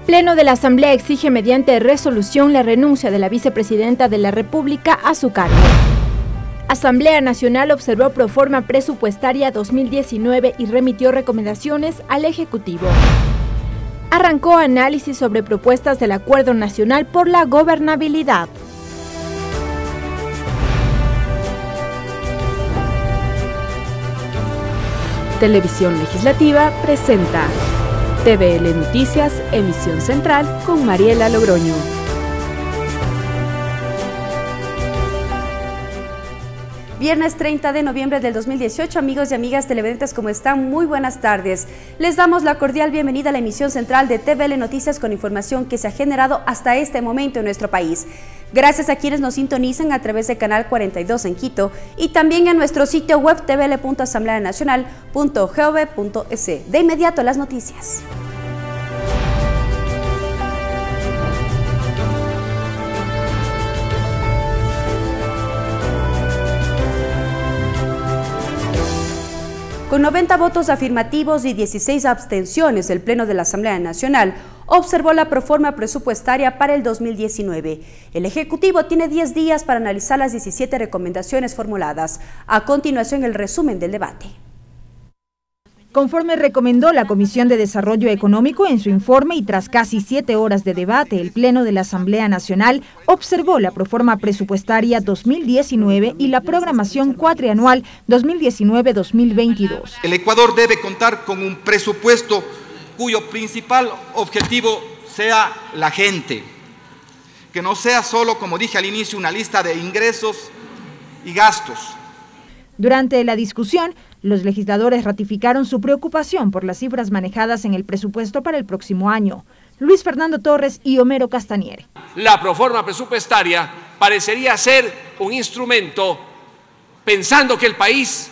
Pleno de la Asamblea exige mediante resolución la renuncia de la vicepresidenta de la República a su cargo. Asamblea Nacional observó proforma presupuestaria 2019 y remitió recomendaciones al Ejecutivo. Arrancó análisis sobre propuestas del Acuerdo Nacional por la Gobernabilidad. Televisión Legislativa presenta TVL Noticias, emisión central con Mariela Logroño. Viernes 30 de noviembre del 2018, amigos y amigas televidentes, ¿cómo están? Muy buenas tardes. Les damos la cordial bienvenida a la emisión central de TVL Noticias con información que se ha generado hasta este momento en nuestro país. Gracias a quienes nos sintonizan a través de Canal 42 en Quito y también en nuestro sitio web tvl.asambleanacional.gov.es. De inmediato las noticias. Con 90 votos afirmativos y 16 abstenciones, el Pleno de la Asamblea Nacional observó la proforma presupuestaria para el 2019. El Ejecutivo tiene 10 días para analizar las 17 recomendaciones formuladas. A continuación, el resumen del debate. Conforme recomendó la Comisión de Desarrollo Económico en su informe y tras casi 7 horas de debate, el Pleno de la Asamblea Nacional observó la proforma presupuestaria 2019 y la programación cuatrianual 2019-2022. El Ecuador debe contar con un presupuesto cuyo principal objetivo sea la gente, que no sea solo, como dije al inicio, una lista de ingresos y gastos. Durante la discusión, los legisladores ratificaron su preocupación por las cifras manejadas en el presupuesto para el próximo año. Luis Fernando Torres y Homero Castanier. La proforma presupuestaria parecería ser un instrumento pensando que el país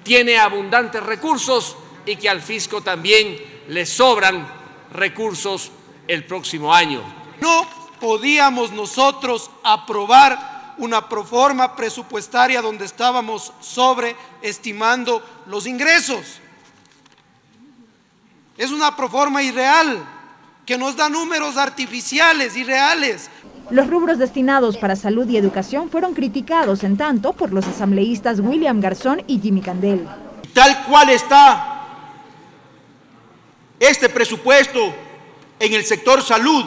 tiene abundantes recursos y que al fisco también le sobran recursos el próximo año. No podíamos nosotros aprobar una proforma presupuestaria donde estábamos sobreestimando los ingresos. Es una proforma irreal, que nos da números artificiales, irreales. Los rubros destinados para salud y educación fueron criticados en tanto por los asambleístas William Garzón y Jimmy Candel. Tal cual está este presupuesto en el sector salud,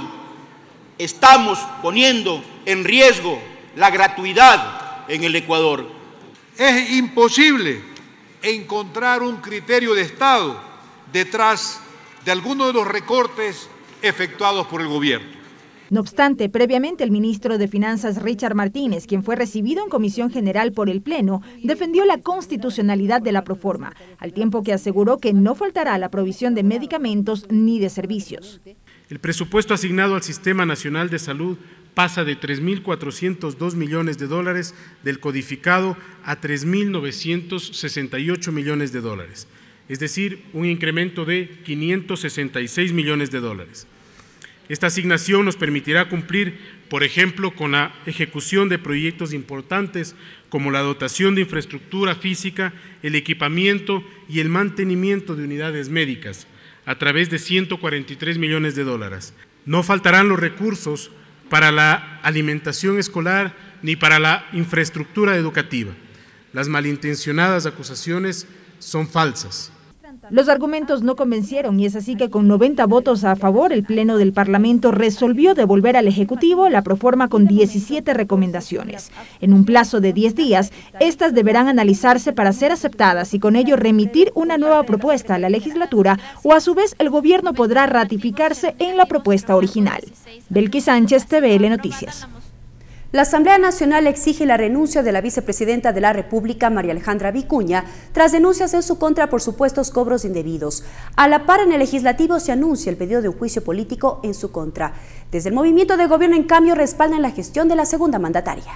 estamos poniendo en riesgo la gratuidad en el Ecuador. Es imposible encontrar un criterio de Estado detrás de alguno de los recortes efectuados por el gobierno. No obstante, previamente el ministro de Finanzas Richard Martínez, quien fue recibido en Comisión General por el Pleno, defendió la constitucionalidad de la proforma, al tiempo que aseguró que no faltará la provisión de medicamentos ni de servicios. El presupuesto asignado al Sistema Nacional de Salud pasa de 3.402 millones de dólares del codificado a 3.968 millones de dólares, es decir, un incremento de 566 millones de dólares. Esta asignación nos permitirá cumplir, por ejemplo, con la ejecución de proyectos importantes como la dotación de infraestructura física, el equipamiento y el mantenimiento de unidades médicas, a través de 143 millones de dólares. No faltarán los recursos para la alimentación escolar ni para la infraestructura educativa. Las malintencionadas acusaciones son falsas. Los argumentos no convencieron y es así que con 90 votos a favor, el Pleno del Parlamento resolvió devolver al Ejecutivo la proforma con 17 recomendaciones. En un plazo de 10 días, estas deberán analizarse para ser aceptadas y con ello remitir una nueva propuesta a la legislatura o a su vez el gobierno podrá ratificarse en la propuesta original. Belkis Sánchez, TVL Noticias. La Asamblea Nacional exige la renuncia de la vicepresidenta de la República, María Alejandra Vicuña, tras denuncias en su contra por supuestos cobros indebidos. A la par, en el Legislativo se anuncia el pedido de un juicio político en su contra. Desde el movimiento de gobierno, en cambio, respaldan la gestión de la segunda mandataria.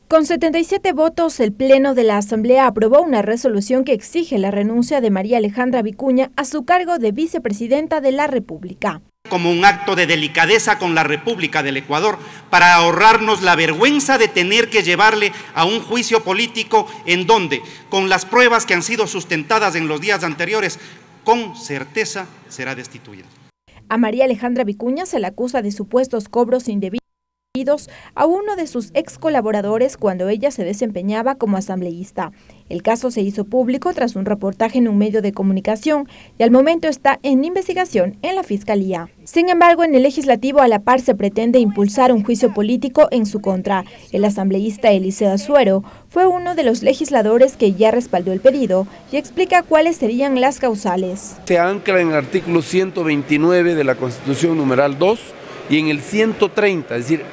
Con 77 votos, el Pleno de la Asamblea aprobó una resolución que exige la renuncia de María Alejandra Vicuña a su cargo de vicepresidenta de la República. Como un acto de delicadeza con la República del Ecuador para ahorrarnos la vergüenza de tener que llevarle a un juicio político en donde, con las pruebas que han sido sustentadas en los días anteriores, con certeza será destituida. A María Alejandra Vicuña se la acusa de supuestos cobros indebidos a uno de sus ex colaboradores cuando ella se desempeñaba como asambleísta. El caso se hizo público tras un reportaje en un medio de comunicación y al momento está en investigación en la Fiscalía. Sin embargo, en el Legislativo a la par se pretende impulsar un juicio político en su contra. El asambleísta Eliseo Azuero fue uno de los legisladores que ya respaldó el pedido y explica cuáles serían las causales. Se ancla en el artículo 129 de la Constitución numeral 2 y en el 130, es decir,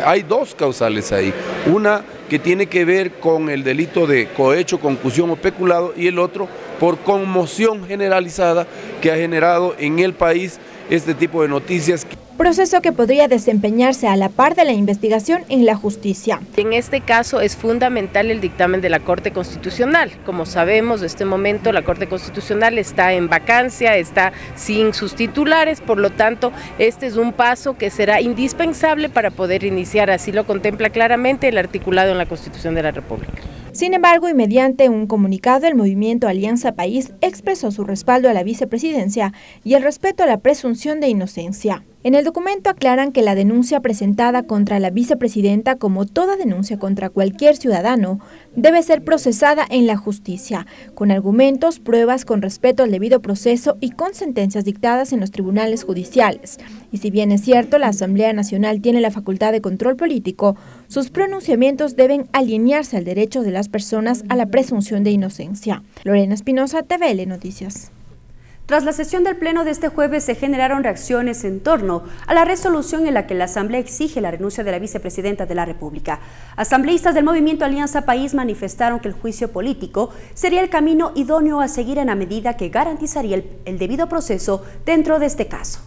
hay dos causales ahí. Una que tiene que ver con el delito de cohecho, concusión o peculado, y el otro por conmoción generalizada que ha generado en el país este tipo de noticias. Proceso que podría desempeñarse a la par de la investigación en la justicia. En este caso es fundamental el dictamen de la Corte Constitucional. Como sabemos, en este momento la Corte Constitucional está en vacancia, está sin sus titulares, por lo tanto, este es un paso que será indispensable para poder iniciar, así lo contempla claramente el articulado en la Constitución de la República. Sin embargo, y mediante un comunicado, el movimiento Alianza País expresó su respaldo a la vicepresidencia y el respeto a la presunción de inocencia. En el documento aclaran que la denuncia presentada contra la vicepresidenta, como toda denuncia contra cualquier ciudadano, debe ser procesada en la justicia, con argumentos, pruebas, con respeto al debido proceso y con sentencias dictadas en los tribunales judiciales. Y si bien es cierto, la Asamblea Nacional tiene la facultad de control político, sus pronunciamientos deben alinearse al derecho de las personas a la presunción de inocencia. Lorena Espinosa, TVL Noticias. Tras la sesión del Pleno de este jueves se generaron reacciones en torno a la resolución en la que la Asamblea exige la renuncia de la vicepresidenta de la República. Asambleístas del movimiento Alianza País manifestaron que el juicio político sería el camino idóneo a seguir en la medida que garantizaría el debido proceso dentro de este caso.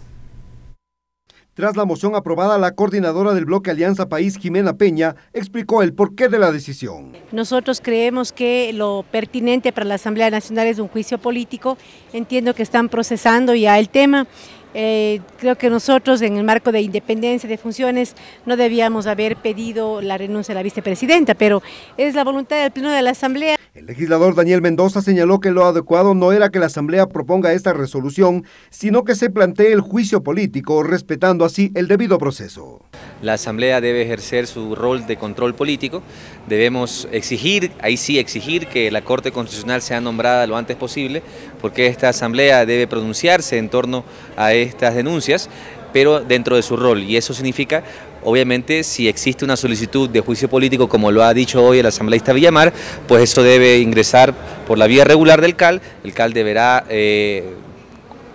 Tras la moción aprobada, la coordinadora del bloque Alianza País, Jimena Peña, explicó el porqué de la decisión. Nosotros creemos que lo pertinente para la Asamblea Nacional es un juicio político. Entiendo que están procesando ya el tema. Creo que nosotros, en el marco de independencia de funciones, no debíamos haber pedido la renuncia de la vicepresidenta, pero es la voluntad del Pleno de la Asamblea. El legislador Daniel Mendoza señaló que lo adecuado no era que la Asamblea proponga esta resolución, sino que se plantee el juicio político, respetando así el debido proceso. La Asamblea debe ejercer su rol de control político, debemos exigir, ahí sí exigir que la Corte Constitucional sea nombrada lo antes posible, porque esta Asamblea debe pronunciarse en torno a estas denuncias, pero dentro de su rol, y eso significa, obviamente, si existe una solicitud de juicio político, como lo ha dicho hoy el asambleísta Villamar, pues esto debe ingresar por la vía regular del CAL. El CAL deberá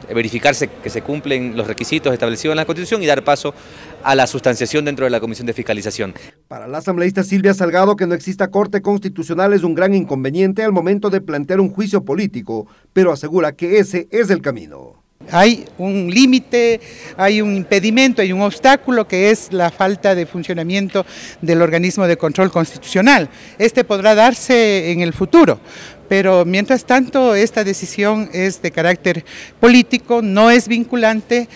verificarse que se cumplen los requisitos establecidos en la Constitución y dar paso a la sustanciación dentro de la Comisión de Fiscalización. Para la asambleísta Silvia Salgado, que no exista Corte Constitucional es un gran inconveniente al momento de plantear un juicio político, pero asegura que ese es el camino. Hay un límite, hay un impedimento, hay un obstáculo que es la falta de funcionamiento del organismo de control constitucional. Este podrá darse en el futuro, pero mientras tanto esta decisión es de carácter político, no es vinculante.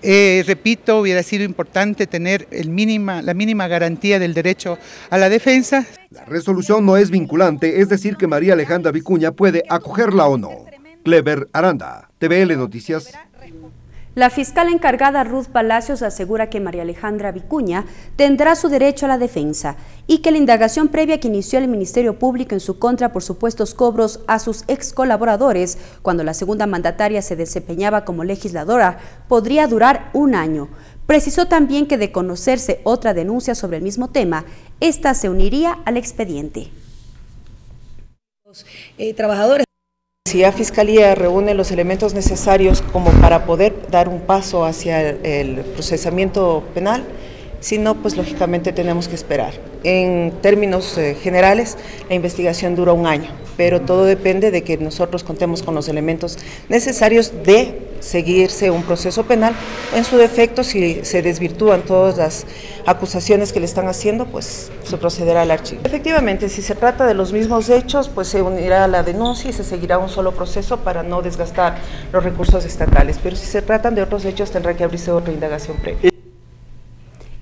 Repito, hubiera sido importante tener la mínima garantía del derecho a la defensa. La resolución no es vinculante, es decir que María Alejandra Vicuña puede acogerla o no. Clever Aranda, TVL Noticias. La fiscal encargada Ruth Palacios asegura que María Alejandra Vicuña tendrá su derecho a la defensa y que la indagación previa que inició el Ministerio Público en su contra por supuestos cobros a sus ex colaboradores cuando la segunda mandataria se desempeñaba como legisladora podría durar 1 año. Precisó también que de conocerse otra denuncia sobre el mismo tema, esta se uniría al expediente. Los trabajadores. Si la Fiscalía reúne los elementos necesarios como para poder dar un paso hacia el procesamiento penal, si no, pues lógicamente tenemos que esperar. En términos generales, la investigación dura 1 año, pero todo depende de que nosotros contemos con los elementos necesarios de seguirse un proceso penal. En su defecto, si se desvirtúan todas las acusaciones que le están haciendo, pues se procederá al archivo. Efectivamente, si se trata de los mismos hechos, pues se unirá a la denuncia y se seguirá un solo proceso para no desgastar los recursos estatales. Pero si se tratan de otros hechos, tendrá que abrirse otra indagación previa.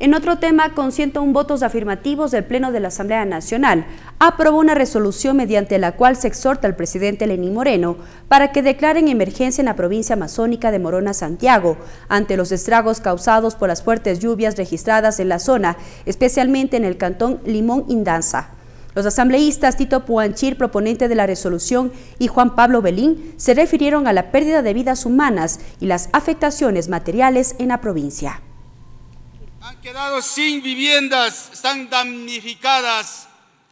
En otro tema, con 101 votos afirmativos, el Pleno de la Asamblea Nacional aprobó una resolución mediante la cual se exhorta al presidente Lenín Moreno para que declaren emergencia en la provincia amazónica de Morona, Santiago, ante los estragos causados por las fuertes lluvias registradas en la zona, especialmente en el cantón Limón Indanza. Los asambleístas Tito Puanchir, proponente de la resolución, y Juan Pablo Belín se refirieron a la pérdida de vidas humanas y las afectaciones materiales en la provincia. Han quedado sin viviendas, están damnificadas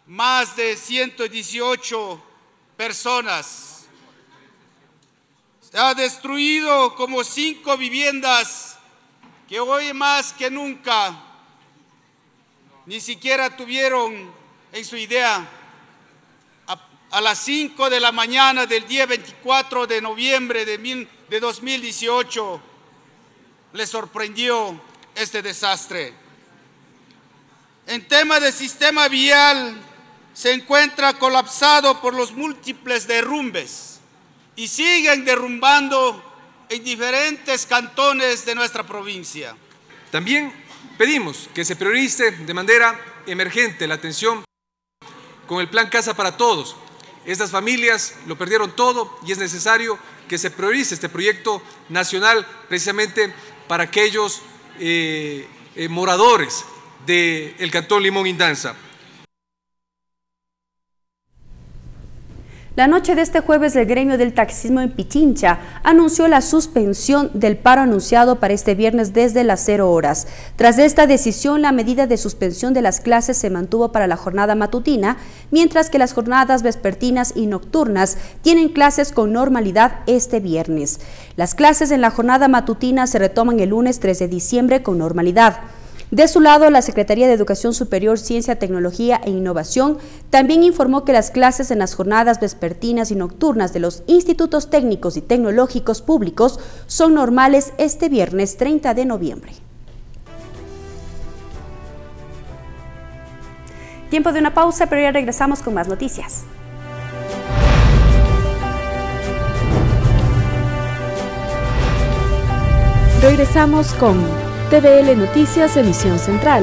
más de 118 personas. Se ha destruido como 5 viviendas que hoy más que nunca ni siquiera tuvieron en su idea. A las 5 de la mañana del día 24 de noviembre de 2018 les sorprendió este desastre. En tema de sistema vial, se encuentra colapsado por los múltiples derrumbes y siguen derrumbando en diferentes cantones de nuestra provincia. También pedimos que se priorice de manera emergente la atención con el Plan Casa para Todos. Estas familias lo perdieron todo y es necesario que se priorice este proyecto nacional precisamente para aquellos moradores del cantón Limón Indanza. La noche de este jueves, el gremio del taxismo en Pichincha anunció la suspensión del paro anunciado para este viernes desde las 0 horas. Tras esta decisión, la medida de suspensión de las clases se mantuvo para la jornada matutina, mientras que las jornadas vespertinas y nocturnas tienen clases con normalidad este viernes. Las clases en la jornada matutina se retoman el lunes 3 de diciembre con normalidad. De su lado, la Secretaría de Educación Superior, Ciencia, Tecnología e Innovación también informó que las clases en las jornadas vespertinas y nocturnas de los institutos técnicos y tecnológicos públicos son normales este viernes 30 de noviembre. Tiempo de una pausa, pero ya regresamos con más noticias. Regresamos con TVL Noticias, emisión central,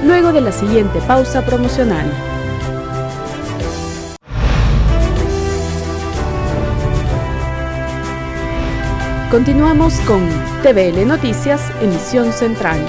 luego de la siguiente pausa promocional. Continuamos con TVL Noticias, emisión central.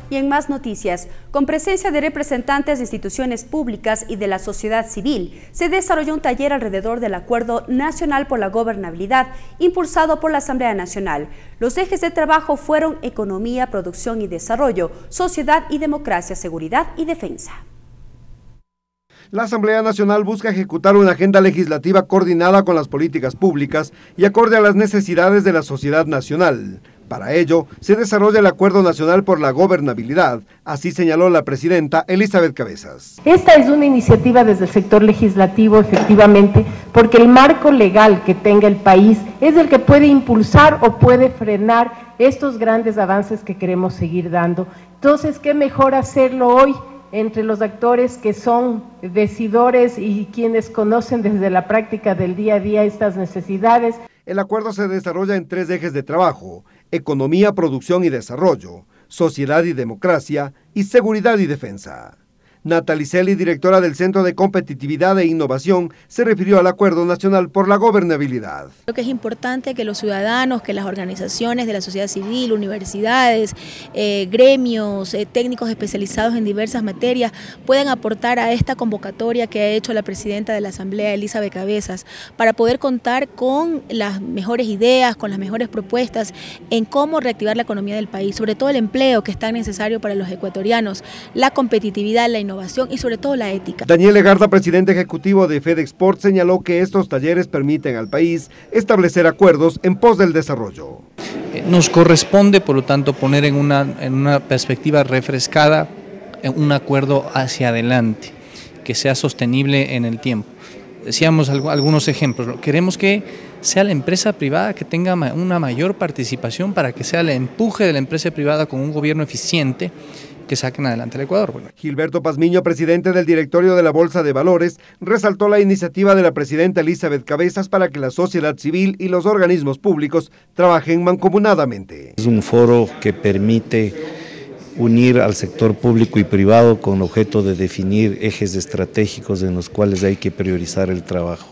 Y en más noticias, con presencia de representantes de instituciones públicas y de la sociedad civil, se desarrolló un taller alrededor del Acuerdo Nacional por la Gobernabilidad, impulsado por la Asamblea Nacional. Los ejes de trabajo fueron economía, producción y desarrollo, sociedad y democracia, seguridad y defensa. La Asamblea Nacional busca ejecutar una agenda legislativa coordinada con las políticas públicas y acorde a las necesidades de la sociedad nacional. Para ello, se desarrolla el Acuerdo Nacional por la Gobernabilidad, así señaló la presidenta Elizabeth Cabezas. Esta es una iniciativa desde el sector legislativo, efectivamente, porque el marco legal que tenga el país es el que puede impulsar o puede frenar estos grandes avances que queremos seguir dando. Entonces, ¿qué mejor hacerlo hoy entre los actores que son decidores y quienes conocen desde la práctica del día a día estas necesidades? El acuerdo se desarrolla en 3 ejes de trabajo: economía, producción y desarrollo, sociedad y democracia, y seguridad y defensa. Natalicelli, directora del Centro de Competitividad e Innovación, se refirió al Acuerdo Nacional por la Gobernabilidad. Creo que es importante que los ciudadanos, que las organizaciones de la sociedad civil, universidades, gremios, técnicos especializados en diversas materias puedan aportar a esta convocatoria que ha hecho la presidenta de la Asamblea, Elizabeth Cabezas, para poder contar con las mejores ideas, con las mejores propuestas en cómo reactivar la economía del país, sobre todo el empleo que es tan necesario para los ecuatorianos, la competitividad, la innovación y sobre todo la ética. Daniel Legarda, presidente ejecutivo de FedExport, señaló que estos talleres permiten al país establecer acuerdos en pos del desarrollo. Nos corresponde, por lo tanto, poner en una perspectiva refrescada un acuerdo hacia adelante, que sea sostenible en el tiempo. Decíamos algunos ejemplos, queremos que sea la empresa privada que tenga una mayor participación para que sea el empuje de la empresa privada con un gobierno eficiente, que saquen adelante el Ecuador. Bueno. Gilberto Pazmiño, presidente del directorio de la Bolsa de Valores, resaltó la iniciativa de la presidenta Elizabeth Cabezas para que la sociedad civil y los organismos públicos trabajen mancomunadamente. Es un foro que permite unir al sector público y privado con el objeto de definir ejes estratégicos en los cuales hay que priorizar el trabajo.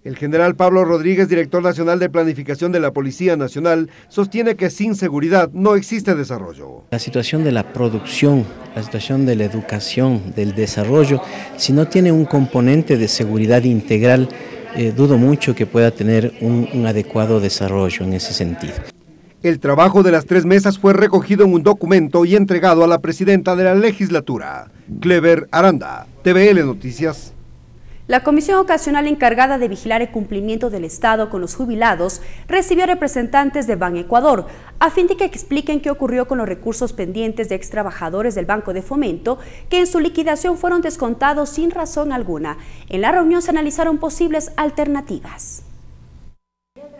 El general Pablo Rodríguez, director nacional de planificación de la Policía Nacional, sostiene que sin seguridad no existe desarrollo. La situación de la producción, la situación de la educación, del desarrollo, si no tiene un componente de seguridad integral, dudo mucho que pueda tener un adecuado desarrollo en ese sentido. El trabajo de las 3 mesas fue recogido en un documento y entregado a la presidenta de la legislatura, Clever Aranda, TVL Noticias. La Comisión Ocasional encargada de vigilar el cumplimiento del Estado con los jubilados recibió representantes de Banecuador a fin de que expliquen qué ocurrió con los recursos pendientes de extrabajadores del Banco de Fomento que en su liquidación fueron descontados sin razón alguna. En la reunión se analizaron posibles alternativas.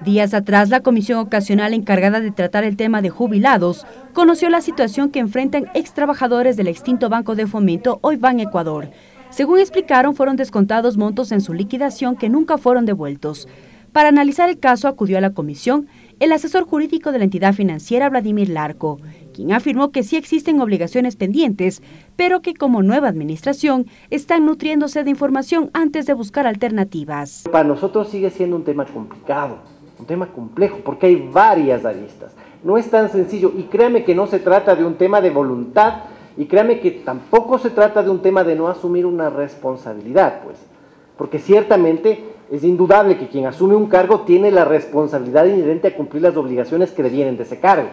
Días atrás, la Comisión Ocasional encargada de tratar el tema de jubilados conoció la situación que enfrentan extrabajadores del extinto Banco de Fomento, hoy Banecuador. Según explicaron, fueron descontados montos en su liquidación que nunca fueron devueltos. Para analizar el caso acudió a la comisión el asesor jurídico de la entidad financiera, Vladimir Larco, quien afirmó que sí existen obligaciones pendientes, pero que como nueva administración están nutriéndose de información antes de buscar alternativas. Para nosotros sigue siendo un tema complicado, un tema complejo, porque hay varias aristas. No es tan sencillo y créame que no se trata de un tema de voluntad. Y créame que tampoco se trata de un tema de no asumir una responsabilidad, pues, porque ciertamente es indudable que quien asume un cargo tiene la responsabilidad inherente a cumplir las obligaciones que le vienen de ese cargo.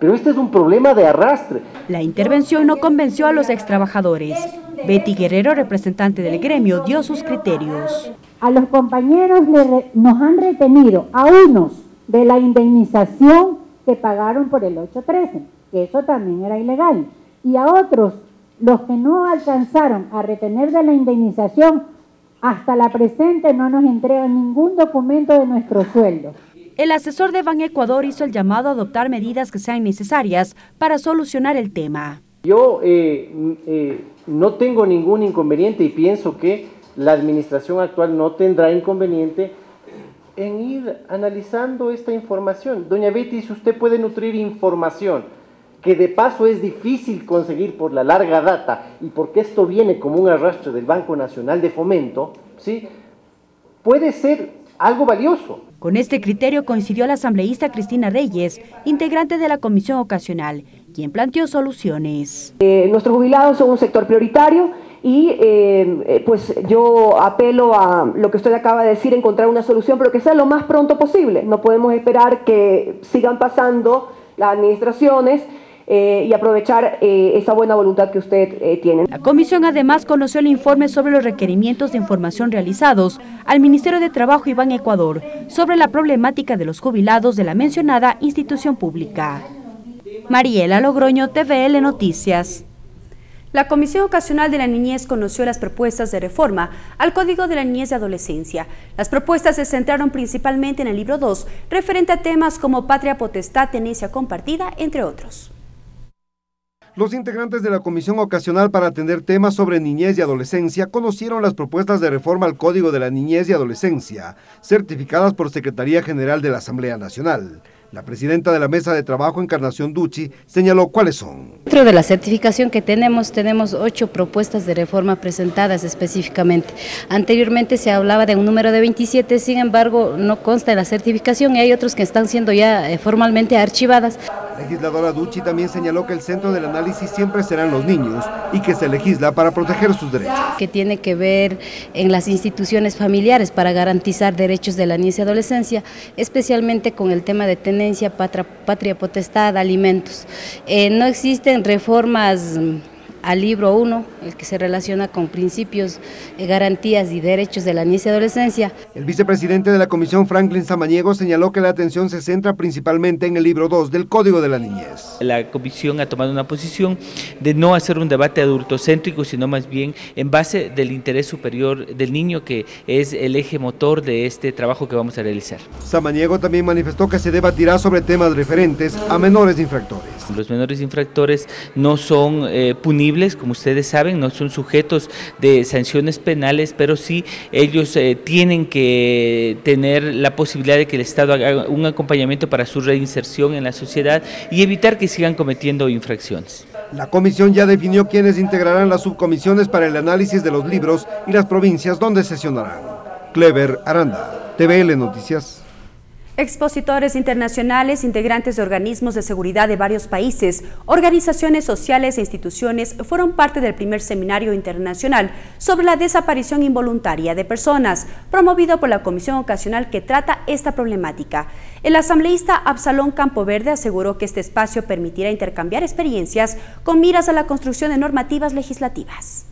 Pero este es un problema de arrastre. La intervención no convenció a los extrabajadores. Betty Guerrero, representante del gremio, dio sus criterios. A los compañeros nos han retenido a unos de la indemnización que pagaron por el 813, que eso también era ilegal. Y a otros, los que no alcanzaron a retener de la indemnización, hasta la presente no nos entregan ningún documento de nuestro sueldo. El asesor de Banecuador hizo el llamado a adoptar medidas que sean necesarias para solucionar el tema. Yo no tengo ningún inconveniente y pienso que la administración actual no tendrá inconveniente en ir analizando esta información. Doña Betty, si usted puede nutrir información que de paso es difícil conseguir por la larga data y porque esto viene como un arrastre del Banco Nacional de Fomento, ¿sí?, puede ser algo valioso. Con este criterio coincidió la asambleísta Cristina Reyes, integrante de la Comisión Ocasional, quien planteó soluciones. Nuestros jubilados son un sector prioritario y pues yo apelo a lo que usted acaba de decir, encontrar una solución, pero que sea lo más pronto posible. No podemos esperar que sigan pasando las administraciones y aprovechar esa buena voluntad que usted tiene. La comisión además conoció el informe sobre los requerimientos de información realizados al Ministerio de Trabajo y Banecuador sobre la problemática de los jubilados de la mencionada institución pública. Mariela Logroño, TVL Noticias. La Comisión Ocasional de la Niñez conoció las propuestas de reforma al Código de la Niñez y Adolescencia. Las propuestas se centraron principalmente en el libro 2, referente a temas como patria potestad, tenencia compartida, entre otros. Los integrantes de la Comisión Ocasional para atender temas sobre niñez y adolescencia conocieron las propuestas de reforma al Código de la Niñez y Adolescencia, certificadas por Secretaría General de la Asamblea Nacional. La presidenta de la Mesa de Trabajo, Encarnación Ducci, señaló cuáles son. Dentro de la certificación que tenemos 8 propuestas de reforma presentadas específicamente. Anteriormente se hablaba de un número de 27, sin embargo no consta en la certificación y hay otros que están siendo ya formalmente archivadas. La legisladora Ducci también señaló que el centro del análisis siempre serán los niños y que se legisla para proteger sus derechos. Que tiene que ver en las instituciones familiares para garantizar derechos de la niñez y adolescencia, especialmente con el tema de tenencia, patria potestad, alimentos. No existen reformas al libro 1, el que se relaciona con principios, garantías y derechos de la niñez y adolescencia. El vicepresidente de la Comisión, Franklin Samaniego, señaló que la atención se centra principalmente en el libro 2 del Código de la Niñez. La Comisión ha tomado una posición de no hacer un debate adultocéntrico, sino más bien en base del interés superior del niño, que es el eje motor de este trabajo que vamos a realizar. Samaniego también manifestó que se debatirá sobre temas referentes a menores infractores. Los menores infractores no son punibles, como ustedes saben, no son sujetos de sanciones penales, pero sí ellos tienen que tener la posibilidad de que el Estado haga un acompañamiento para su reinserción en la sociedad y evitar que sigan cometiendo infracciones. La comisión ya definió quiénes integrarán las subcomisiones para el análisis de los libros y las provincias donde sesionarán. Clever Aranda, TVL Noticias. Expositores internacionales, integrantes de organismos de seguridad de varios países, organizaciones sociales e instituciones fueron parte del primer seminario internacional sobre la desaparición involuntaria de personas, promovido por la Comisión Ocasional que trata esta problemática. El asambleísta Absalón Campoverde aseguró que este espacio permitirá intercambiar experiencias con miras a la construcción de normativas legislativas.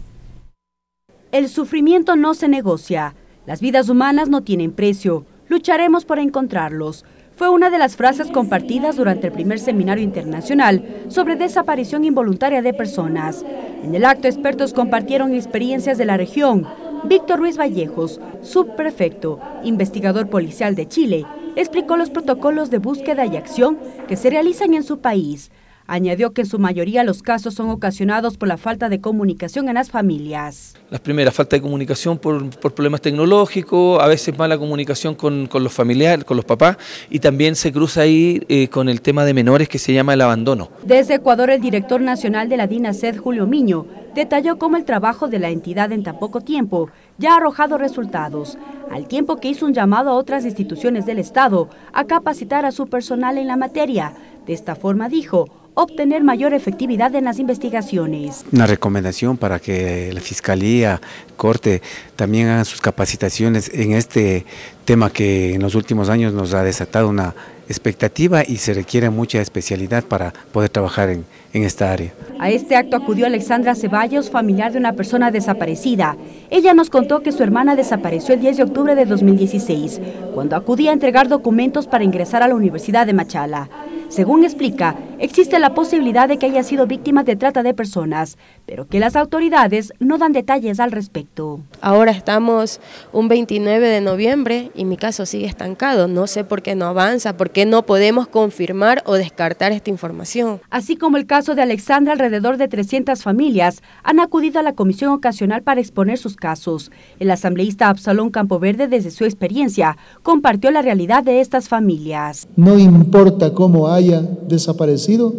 El sufrimiento no se negocia, las vidas humanas no tienen precio. Lucharemos por encontrarlos. Fue una de las frases compartidas durante el primer seminario internacional sobre desaparición involuntaria de personas. En el acto, expertos compartieron experiencias de la región. Víctor Ruiz Vallejos, subprefecto, investigador policial de Chile, explicó los protocolos de búsqueda y acción que se realizan en su país. Añadió que en su mayoría los casos son ocasionados por la falta de comunicación en las familias. Las primeras, falta de comunicación por problemas tecnológicos, a veces mala comunicación con los familiares, con los papás, y también se cruza ahí con el tema de menores que se llama el abandono. Desde Ecuador, el director nacional de la DINASED, Julio Miño, detalló cómo el trabajo de la entidad en tan poco tiempo ya ha arrojado resultados, al tiempo que hizo un llamado a otras instituciones del Estado a capacitar a su personal en la materia. De esta forma, dijo, obtener mayor efectividad en las investigaciones. Una recomendación para que la Fiscalía, Corte, también hagan sus capacitaciones en este tema que en los últimos años nos ha desatado una expectativa y se requiere mucha especialidad para poder trabajar en esta área. A este acto acudió Alexandra Ceballos, familiar de una persona desaparecida. Ella nos contó que su hermana desapareció el 10 de octubre de 2016, cuando acudía a entregar documentos para ingresar a la Universidad de Machala. Según explica, existe la posibilidad de que haya sido víctima de trata de personas, pero que las autoridades no dan detalles al respecto. Ahora estamos un 29 de noviembre y mi caso sigue estancado. No sé por qué no avanza, por qué no podemos confirmar o descartar esta información. Así como el caso de Alexandra, alrededor de 300 familias han acudido a la Comisión Ocasional para exponer sus casos. El asambleísta Absalón Campoverde, desde su experiencia, compartió la realidad de estas familias. No importa cómo haya desaparecido,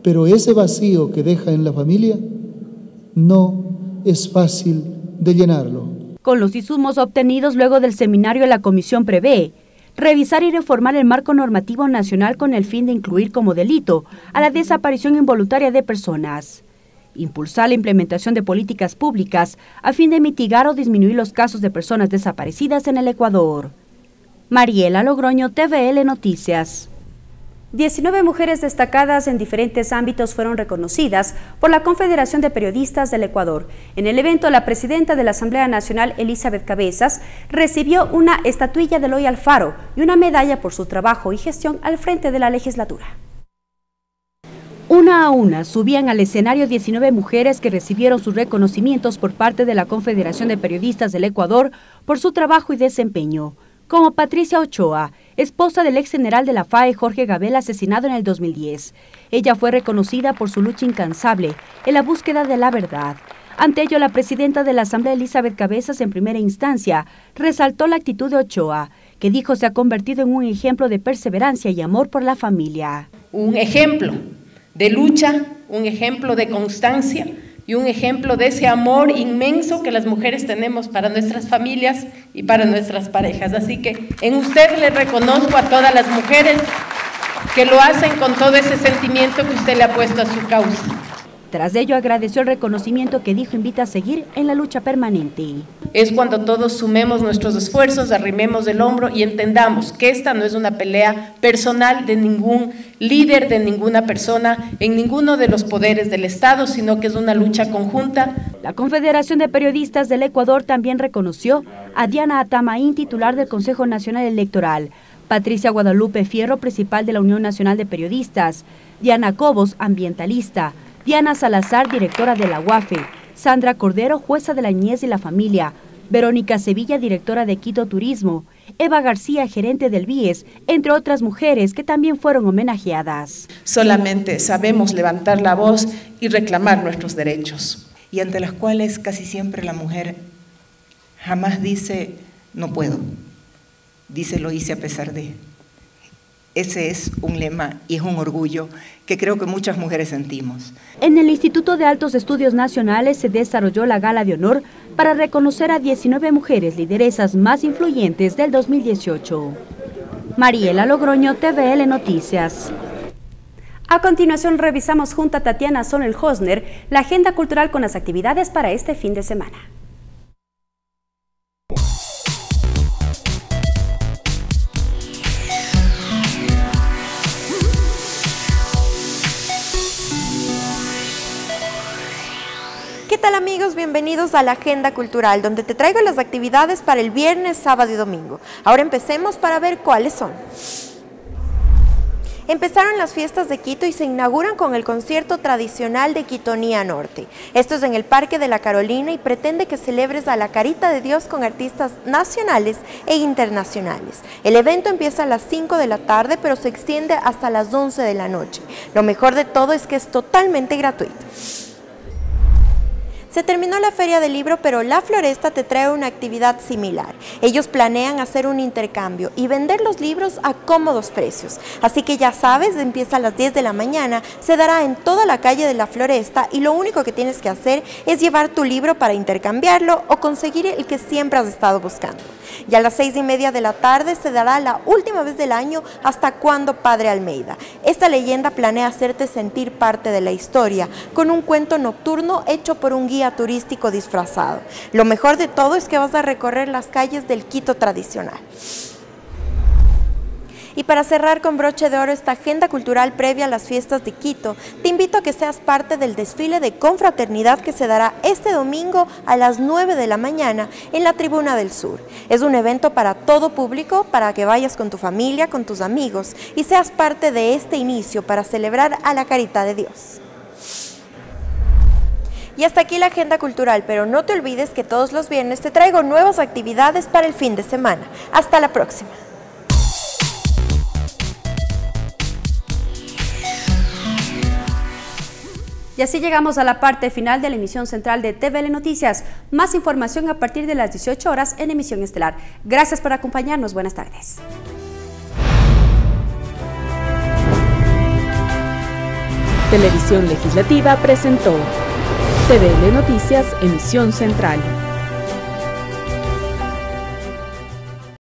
pero ese vacío que deja en la familia no es fácil de llenarlo. Con los insumos obtenidos luego del seminario, la comisión prevé revisar y reformar el marco normativo nacional con el fin de incluir como delito a la desaparición involuntaria de personas. Impulsar la implementación de políticas públicas a fin de mitigar o disminuir los casos de personas desaparecidas en el Ecuador. Mariela Logroño, TVL Noticias. 19 mujeres destacadas en diferentes ámbitos fueron reconocidas por la Confederación de Periodistas del Ecuador. En el evento, la presidenta de la Asamblea Nacional, Elizabeth Cabezas, recibió una estatuilla de Eloy Alfaro y una medalla por su trabajo y gestión al frente de la legislatura. Una a una subían al escenario 19 mujeres que recibieron sus reconocimientos por parte de la Confederación de Periodistas del Ecuador por su trabajo y desempeño, como Patricia Ochoa, esposa del ex general de la FAE Jorge Gabel, asesinado en el 2010. Ella fue reconocida por su lucha incansable en la búsqueda de la verdad. Ante ello, la presidenta de la Asamblea, Elizabeth Cabezas, en primera instancia, resaltó la actitud de Ochoa, que dijo se ha convertido en un ejemplo de perseverancia y amor por la familia. Un ejemplo de lucha, un ejemplo de constancia y un ejemplo de ese amor inmenso que las mujeres tenemos para nuestras familias y para nuestras parejas. Así que en usted le reconozco a todas las mujeres que lo hacen con todo ese sentimiento que usted le ha puesto a su causa. Tras ello agradeció el reconocimiento que dijo invita a seguir en la lucha permanente. Es cuando todos sumemos nuestros esfuerzos, arrimemos el hombro y entendamos que esta no es una pelea personal de ningún líder, de ninguna persona, en ninguno de los poderes del Estado, sino que es una lucha conjunta. La Confederación de Periodistas del Ecuador también reconoció a Diana Atamaín, titular del Consejo Nacional Electoral, Patricia Guadalupe Fierro, principal de la Unión Nacional de Periodistas, Diana Cobos, ambientalista, Diana Salazar, directora de la UAFE, Sandra Cordero, jueza de la niñez y la familia, Verónica Sevilla, directora de Quito Turismo, Eva García, gerente del BIES, entre otras mujeres que también fueron homenajeadas. Solamente sabemos levantar la voz y reclamar nuestros derechos, y ante las cuales casi siempre la mujer jamás dice no puedo, dice lo hice a pesar de. Ese es un lema y es un orgullo que creo que muchas mujeres sentimos. En el Instituto de Altos Estudios Nacionales se desarrolló la gala de honor para reconocer a 19 mujeres lideresas más influyentes del 2018. Mariela Logroño, TVL Noticias. A continuación revisamos junto a Tatiana Sonel-Hosner la agenda cultural con las actividades para este fin de semana. ¿Qué tal amigos? Bienvenidos a la Agenda Cultural, donde te traigo las actividades para el viernes, sábado y domingo. Ahora empecemos para ver cuáles son. Empezaron las fiestas de Quito y se inauguran con el concierto tradicional de Quitonía Norte. Esto es en el Parque de la Carolina y pretende que celebres a la Carita de Dios con artistas nacionales e internacionales. El evento empieza a las 5 de la tarde, pero se extiende hasta las 11 de la noche. Lo mejor de todo es que es totalmente gratuito. Se terminó la Feria del Libro, pero La Floresta te trae una actividad similar. Ellos planean hacer un intercambio y vender los libros a cómodos precios. Así que ya sabes, empieza a las 10 de la mañana, se dará en toda la calle de La Floresta y lo único que tienes que hacer es llevar tu libro para intercambiarlo o conseguir el que siempre has estado buscando. Y a las 6:30 de la tarde se dará la última vez del año Hasta Cuándo Padre Almeida. Esta leyenda planea hacerte sentir parte de la historia con un cuento nocturno hecho por un guía turístico disfrazado. Lo mejor de todo es que vas a recorrer las calles del Quito tradicional. Y para cerrar con broche de oro esta agenda cultural previa a las fiestas de Quito, te invito a que seas parte del desfile de confraternidad que se dará este domingo a las 9 de la mañana en la Tribuna del Sur. Es un evento para todo público, para que vayas con tu familia, con tus amigos y seas parte de este inicio para celebrar a la Carita de Dios. Y hasta aquí la agenda cultural, pero no te olvides que todos los viernes te traigo nuevas actividades para el fin de semana. Hasta la próxima. Y así llegamos a la parte final de la emisión central de TVL Noticias. Más información a partir de las 18 horas en emisión estelar. Gracias por acompañarnos. Buenas tardes. Televisión Legislativa presentó TVL Noticias, emisión central.